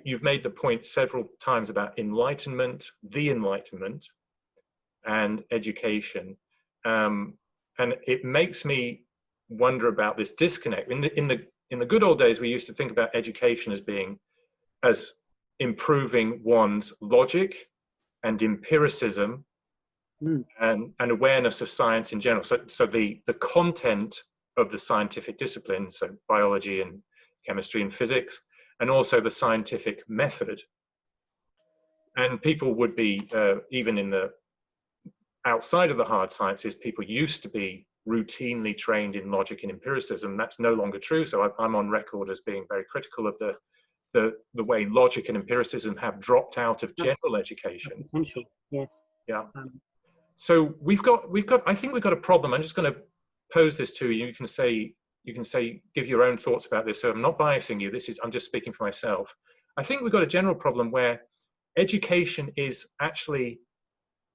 you've made the point several times about enlightenment, the Enlightenment, and education, and it makes me wonder about this disconnect. In the good old days, we used to think about education as improving one's logic and empiricism and awareness of science in general. So the content of the scientific disciplines, so biology and chemistry and physics, and also the scientific method. And people would be, even in the outside of the hard sciences, people used to be routinely trained in logic and empiricism. That's no longer true. So I'm on record as being very critical of the way logic and empiricism have dropped out of general education. That's essential, yes. Yeah. So I think we've got a problem. I'm just going to pose this to you. You can say, give your own thoughts about this. So I'm not biasing you. I'm just speaking for myself. I think we've got a general problem where education is actually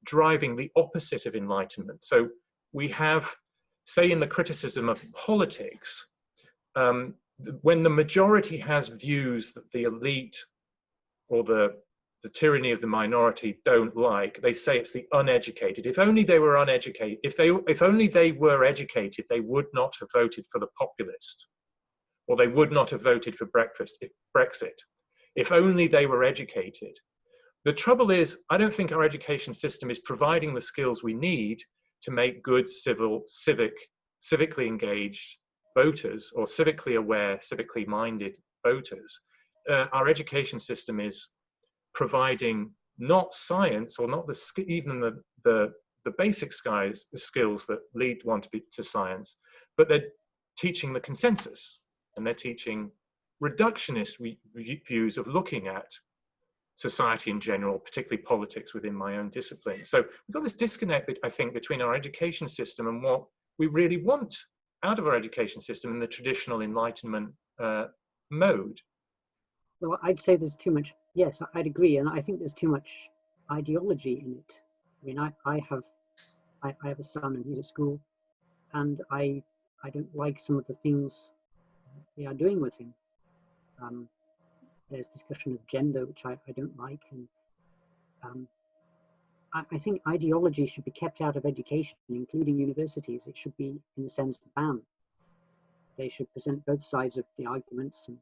driving the opposite of enlightenment. So we have, say, in the criticism of politics, when the majority has views that the elite or the tyranny of the minority don't like, they say it's the uneducated. If only they were uneducated, if only they were educated, they would not have voted for the populist, or they would not have voted for Brexit. If only they were educated. The trouble is, I don't think our education system is providing the skills we need to make good civically engaged voters, or civically aware, civically minded voters. Our education system is providing not science, or not even the basic skills that lead one to science, but they're teaching the consensus, and they're teaching reductionist views of looking at society in general, particularly politics within my own discipline. So we've got this disconnect, I think, between our education system and what we really want out of our education system in the traditional Enlightenment mode. Well, I'd say there's too much, yes, I'd agree, and I think there's too much ideology in it. I mean, I have a son and he's at school, and I don't like some of the things they are doing with him. There's discussion of gender, which I don't like, and I think ideology should be kept out of education, including universities. It should be, in a sense, banned. They should present both sides of the arguments and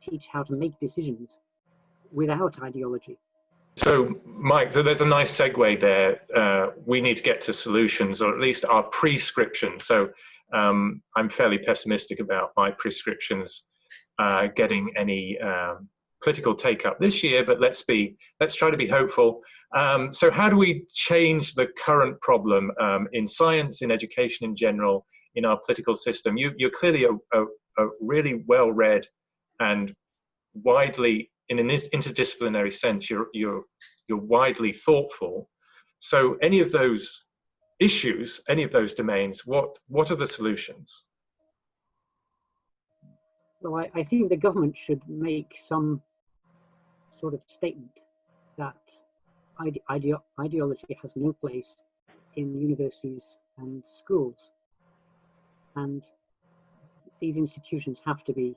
teach how to make decisions without ideology. So, Mike, so there's a nice segue there. We need to get to solutions, or at least our prescription. So I'm fairly pessimistic about my prescriptions getting any political take-up this year, but let's try to be hopeful. So how do we change the current problem in science, in education in general, in our political system? You're clearly a really well-read and widely, in an interdisciplinary sense, you're widely thoughtful. So any of those issues, any of those domains, what are the solutions? Well, I think the government should make some sort of statement that ideology has no place in universities and schools, and these institutions have to be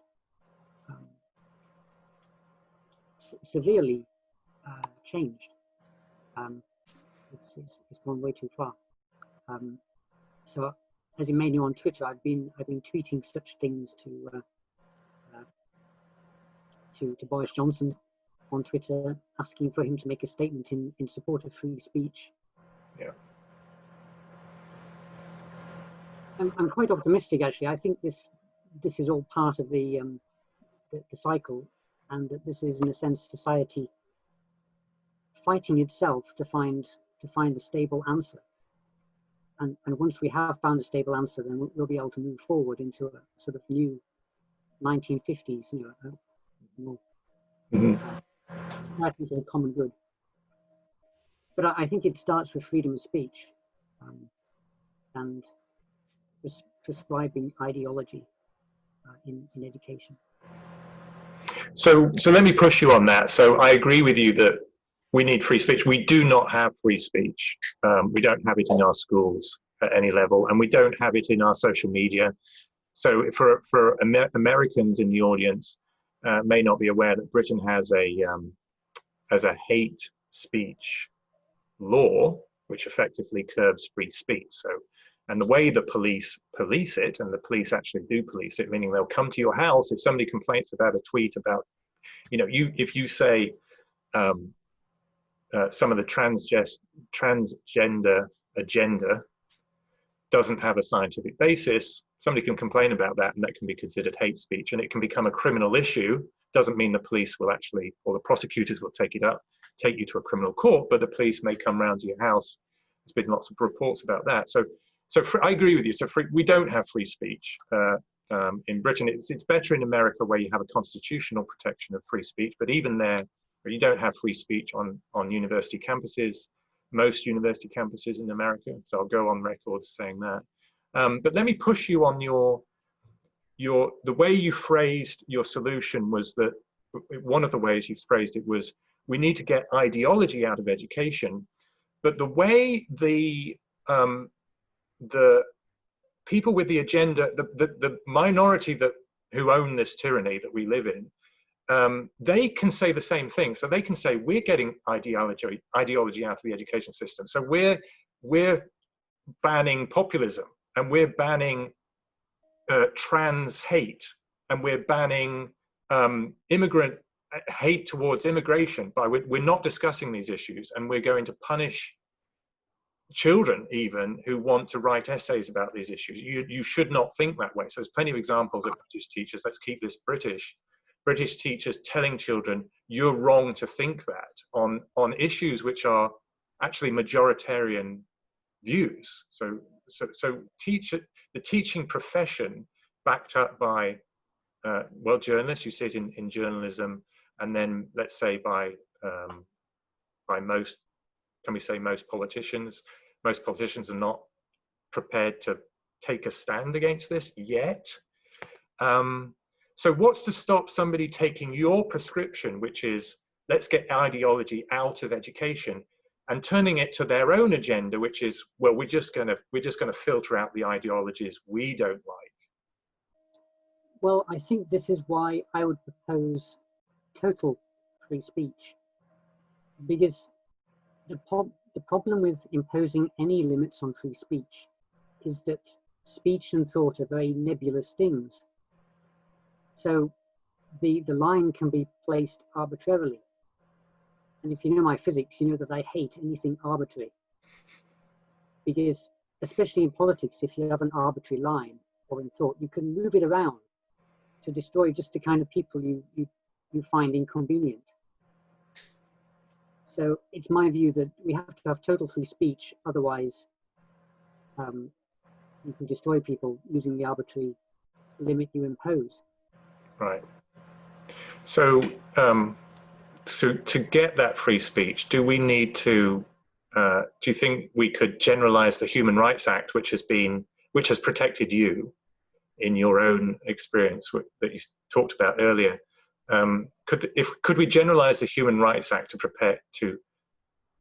severely changed. It's gone way too far. So, as you may know, on Twitter, I've been tweeting such things to Boris Johnson on Twitter, asking for him to make a statement in support of free speech. Yeah. I'm quite optimistic, actually. I think this is all part of the cycle, and that this is, in a sense, society fighting itself to find a stable answer. And once we have found a stable answer, then we'll be able to move forward into a sort of new 1950s, more society for the common good. But I think it starts with freedom of speech and prescribing ideology in education. So let me push you on that. So I agree with you that we need free speech. We do not have free speech. We don't have it in our schools at any level, and we don't have it in our social media. So for Americans in the audience, may not be aware that Britain has a hate speech law, which effectively curbs free speech. So, and the way the police police it, and the police actually do police it, meaning they'll come to your house if somebody complains about a tweet about, if you say some of the transgender agenda doesn't have a scientific basis, somebody can complain about that, and that can be considered hate speech, and it can become a criminal issue. Doesn't mean the police will actually, or the prosecutors will take you to a criminal court, but the police may come round to your house. There's been lots of reports about that. So I agree with you. So we don't have free speech in Britain. It's better in America, where you have a constitutional protection of free speech, but even there, you don't have free speech on university campuses, most university campuses in America. So I'll go on record saying that. But let me push you on the way you phrased your solution was that, one of the ways you phrased it was, we need to get ideology out of education. But the way the people with the agenda, the minority who own this tyranny that we live in, they can say the same thing. So they can say, we're getting ideology out of the education system. So we're banning populism, and we're banning trans hate, and we're banning immigrant hate towards immigration. We're not discussing these issues, and we're going to punish children even who want to write essays about these issues. You should not think that way. So there's plenty of examples of British teachers. Let's keep this British teachers telling children, you're wrong to think that on issues which are actually majoritarian views. So the teaching profession, backed up by journalists, you see it in journalism, and then let's say by most, can we say most politicians are not prepared to take a stand against this yet. So what's to stop somebody taking your prescription, which is, let's get ideology out of education, and turning it to their own agenda, which is, well, we're just going to filter out the ideologies we don't like? Well, I think this is why I would propose total free speech, because the problem with imposing any limits on free speech is that speech and thought are very nebulous things. So the line can be placed arbitrarily. And if you know my physics, you know that I hate anything arbitrary. Because, especially in politics, if you have an arbitrary line or in thought, you can move it around to destroy just the kind of people you find inconvenient. So it's my view that we have to have total free speech, otherwise you can destroy people using the arbitrary limit you impose. Right. So to get that free speech, do we need to, do you think we could generalize the Human Rights Act, which has protected you in your own experience that you talked about earlier? Could we generalize the Human Rights Act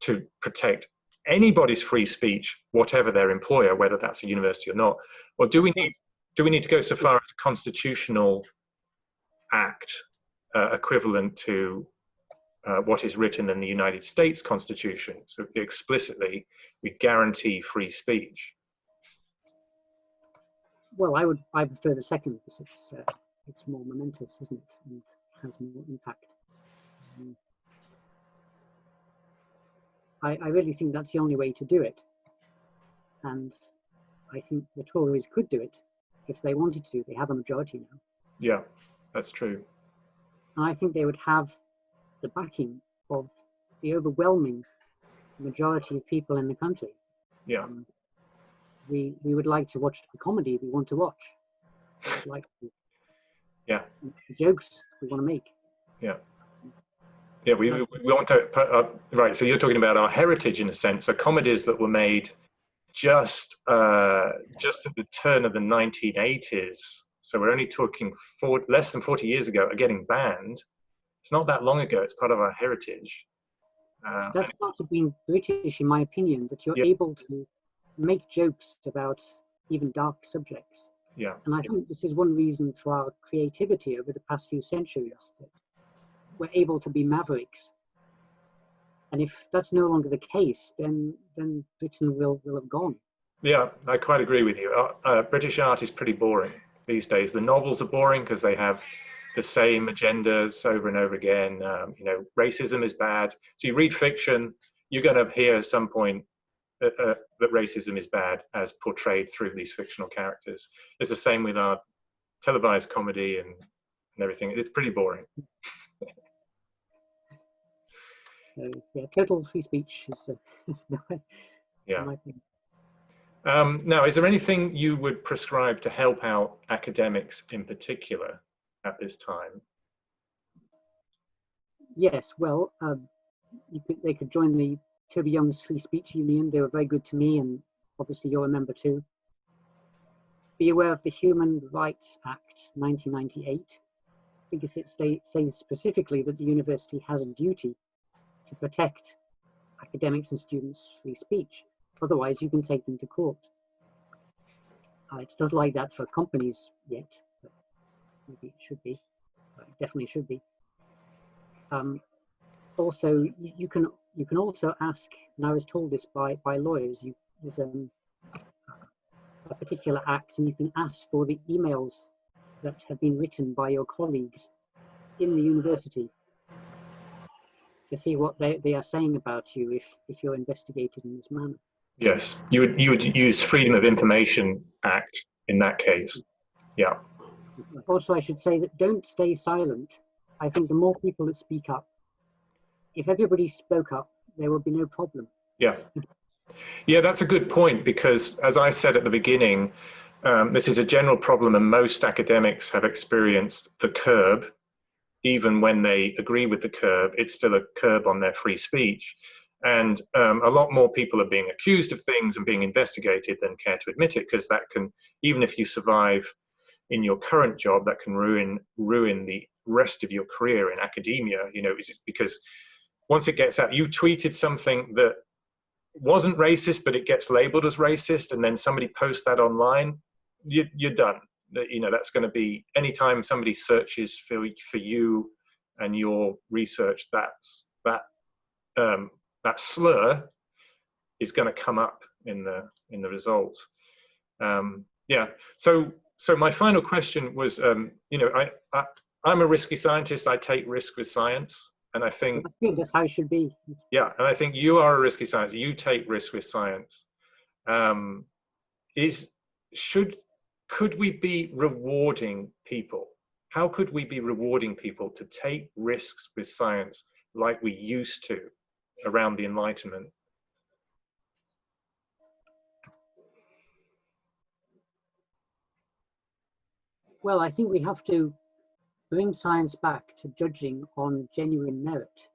to protect anybody's free speech, whatever their employer, whether that's a university or not? Or do we need to go so far as a constitutional act equivalent to what is written in the United States Constitution? So explicitly, we guarantee free speech. Well, I prefer the second, because it's more momentous, isn't it, and has more impact. I really think that's the only way to do it, and I think the Tories could do it if they wanted to. They have a majority now. Yeah, that's true. And I think they would have the backing of the overwhelming majority of people in the country. Yeah. We would like to watch the comedy we want to watch. We would like to the jokes we want to make. Yeah. Yeah, we want to, right, so you're talking about our heritage in a sense, so comedies that were made just at the turn of the 1980s, so we're only talking less than 40 years ago, are getting banned. It's not that long ago, it's part of our heritage. That's part of being British, in my opinion, that you're able to make jokes about even dark subjects. Yeah. And I think this is one reason for our creativity over the past few centuries, that we're able to be mavericks. And if that's no longer the case, then Britain will have gone. Yeah, I quite agree with you. British art is pretty boring these days. The novels are boring because they have the same agendas over and over again. You know, racism is bad. So you read fiction, you're going to hear at some point that racism is bad as portrayed through these fictional characters. It's the same with our televised comedy and everything. It's pretty boring. So yeah, total free speech is the way. Yeah. My thing. Now, is there anything you would prescribe to help out academics in particular at this time? Yes, well, they could join the Toby Young's Free Speech Union. They were very good to me, and obviously you're a member too. Be aware of the Human Rights Act 1998, because it says specifically that the university has a duty to protect academics and students' free speech. Otherwise, you can take them to court. It's not like that for companies yet, but maybe it should be. It definitely should be. Also, you can also ask, and I was told this by lawyers. There's a particular act, and you can ask for the emails that have been written by your colleagues in the university to see what they are saying about you if you're investigated in this manner. Yes, you would use Freedom of Information Act in that case. Yeah. Also, I should say that don't stay silent. I think the more people that speak up, if everybody spoke up, there would be no problem. Yeah. Yeah, that's a good point, because as I said at the beginning, this is a general problem, and most academics have experienced the curb. Even when they agree with the curb, it's still a curb on their free speech. And a lot more people are being accused of things and being investigated than care to admit it, because that can, even if you survive in your current job, that can ruin the rest of your career in academia. You know, because once it gets out, you tweeted something that wasn't racist, but it gets labeled as racist, and then somebody posts that online, you're done. You know, that's going to be, anytime somebody searches for you and your research, that slur is going to come up in the results. Yeah. So my final question was, you know, I'm a risky scientist. I take risk with science, and I think that's how it should be. Yeah, and I think you are a risky scientist. You take risk with science. Could we be rewarding people? How could we be rewarding people to take risks with science like we used to around the Enlightenment? Well, I think we have to bring science back to judging on genuine merit.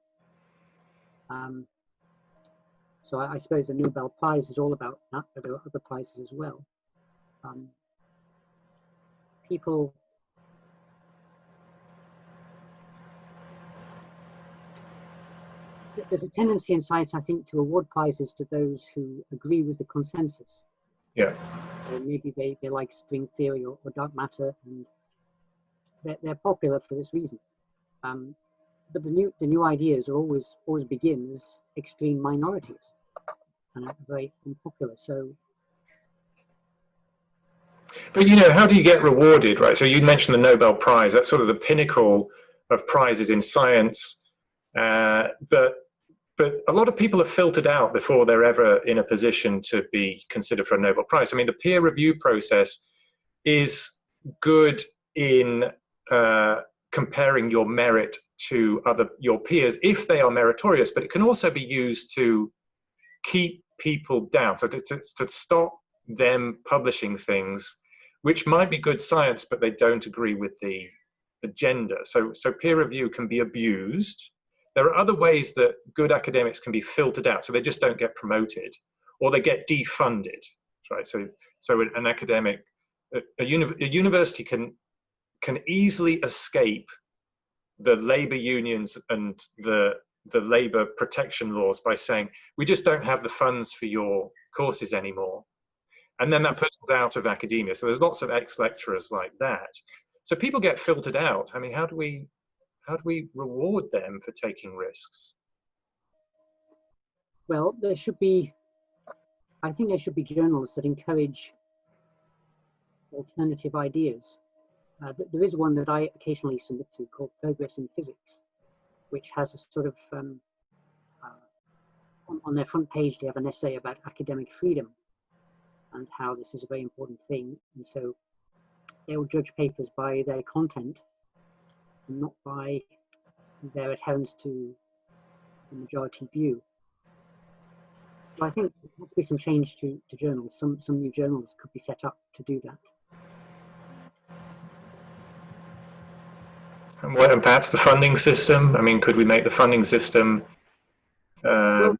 So I suppose the Nobel Prize is all about that, but there are other prizes as well. People there's a tendency in science, I think, to award prizes to those who agree with the consensus. Yeah. So maybe they like string theory or dark matter, and they're popular for this reason. But the new ideas are always begin as extreme minorities and are very unpopular. So, but you know, how do you get rewarded, right? So you mentioned the Nobel Prize. That's sort of the pinnacle of prizes in science. But a lot of people are filtered out before they're ever in a position to be considered for a Nobel Prize. I mean, the peer review process is good in comparing your merit to your peers if they are meritorious, but it can also be used to keep people down. So to stop them publishing things which might be good science, but they don't agree with the agenda. So peer review can be abused. There are other ways that good academics can be filtered out, so they just don't get promoted, or they get defunded, right? So an academic, a university can easily escape the labor unions and the labor protection laws by saying, we just don't have the funds for your courses anymore. and then that person's out of academia. So there's lots of ex-lecturers like that. So people get filtered out. I mean, how do we reward them for taking risks? Well, I think there should be journals that encourage alternative ideas. There is one that I occasionally submit to called Progress in Physics, which has a sort of, on their front page, they have an essay about academic freedom and how this is a very important thing. And so they will judge papers by their content and not by their adherence to the majority view. So I think there has to be some change to journals. Some new journals could be set up to do that. And perhaps the funding system. I mean, could we make the funding system? Well,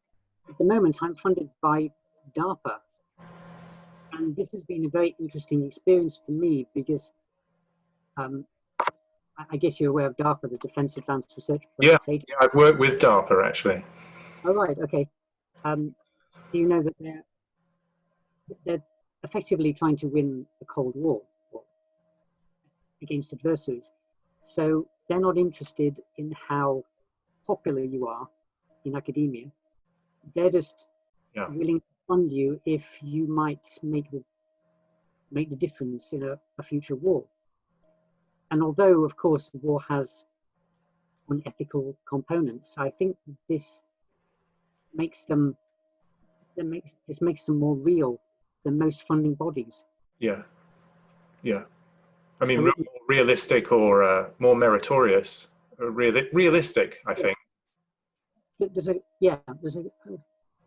at the moment, I'm funded by DARPA, and this has been a very interesting experience for me because I guess you're aware of DARPA, the Defense Advanced Research Projects Agency. Yeah, I've worked with DARPA actually. Oh, right, okay. Do you know that they're effectively trying to win the Cold War against adversaries? So they're not interested in how popular you are in academia. They're just willing to fund you if you might make the difference in a future war. And although, of course, the war has unethical components, I think this makes them more real than most funding bodies. Yeah. I mean, more realistic or more meritorious. Realistic, I think. There's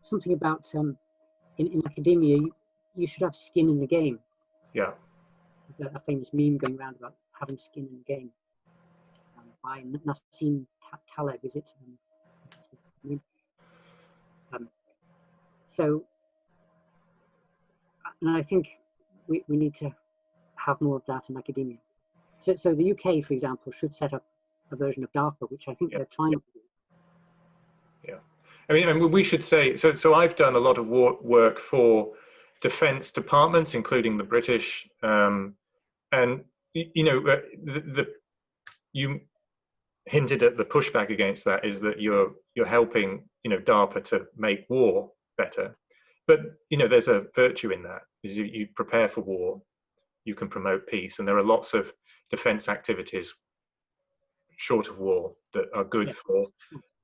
something about in academia you should have skin in the game. Yeah. There's a famous meme going around about having skin in the game by Nassim Taleb, is it? So, and I think we need to have more of that in academia. So the UK, for example, should set up a version of DARPA, which I think they're trying to do. Yeah, I mean, we should say, so I've done a lot of work for defense departments, including the British, and, you know, you hinted at the pushback against that is that you're helping, you know, DARPA to make war better. But, you know, there's a virtue in that. Is you prepare for war, you can promote peace, and there are lots of defense activities short of war that are good for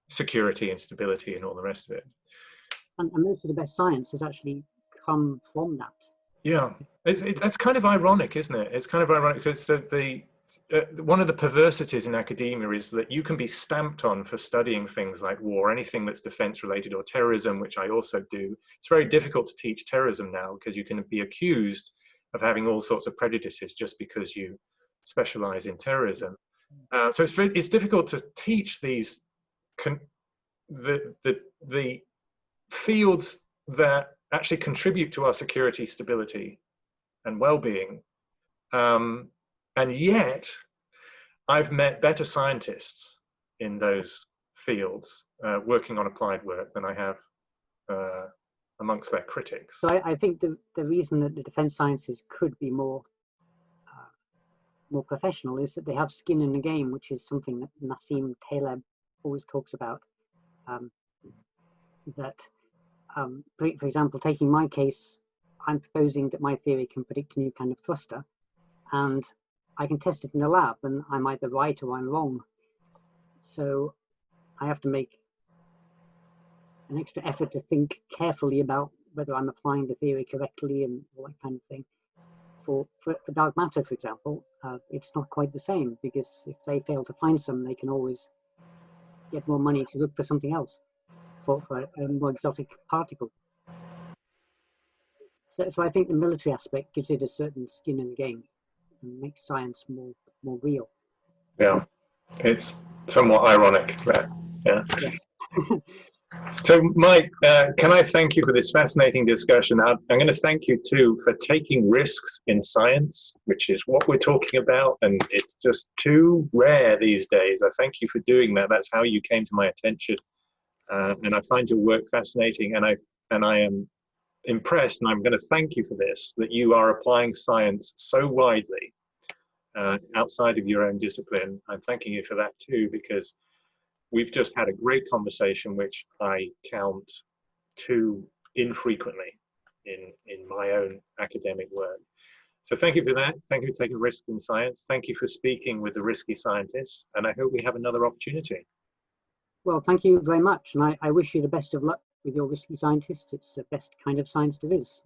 security and stability and all the rest of it. And most of the best science has actually come from that. Yeah, that's kind of ironic, isn't it? It's kind of ironic. So one of the perversities in academia is that you can be stamped on for studying things like war, anything that's defense related, or terrorism, which I also do. It's very difficult to teach terrorism now because you can be accused of having all sorts of prejudices just because you specialize in terrorism. So it's difficult to teach these the fields that actually contribute to our security, stability, and well-being. And yet, I've met better scientists in those fields working on applied work than I have amongst their critics. So I think the reason that the defense sciences could be more professional is that they have skin in the game, which is something that Nassim Taleb always talks about. For example, taking my case, I'm proposing that my theory can predict a new kind of thruster, and I can test it in the lab, and I'm either right or I'm wrong. So I have to make an extra effort to think carefully about whether I'm applying the theory correctly and all that kind of thing. For dark matter, for example, it's not quite the same, because if they fail to find some, they can always get more money to look for something else, for a more exotic particle. So I think the military aspect gives it a certain skin in the game and makes science more real. Yeah, it's somewhat ironic, but yeah. Yes. So, Mike, can I thank you for this fascinating discussion? I'm going to thank you too for taking risks in science, which is what we're talking about, and it's just too rare these days. I thank you for doing that. That's how you came to my attention, and I find your work fascinating, and I am impressed, and I'm going to thank you for this, that you are applying science so widely outside of your own discipline. I'm thanking you for that too, because we've just had a great conversation, which I count too infrequently in my own academic work. So thank you for that. Thank you for taking risks in science. Thank you for speaking with the risky scientists, and I hope we have another opportunity. Well, thank you very much, and I wish you the best of luck with your risky scientists. It's the best kind of science there is.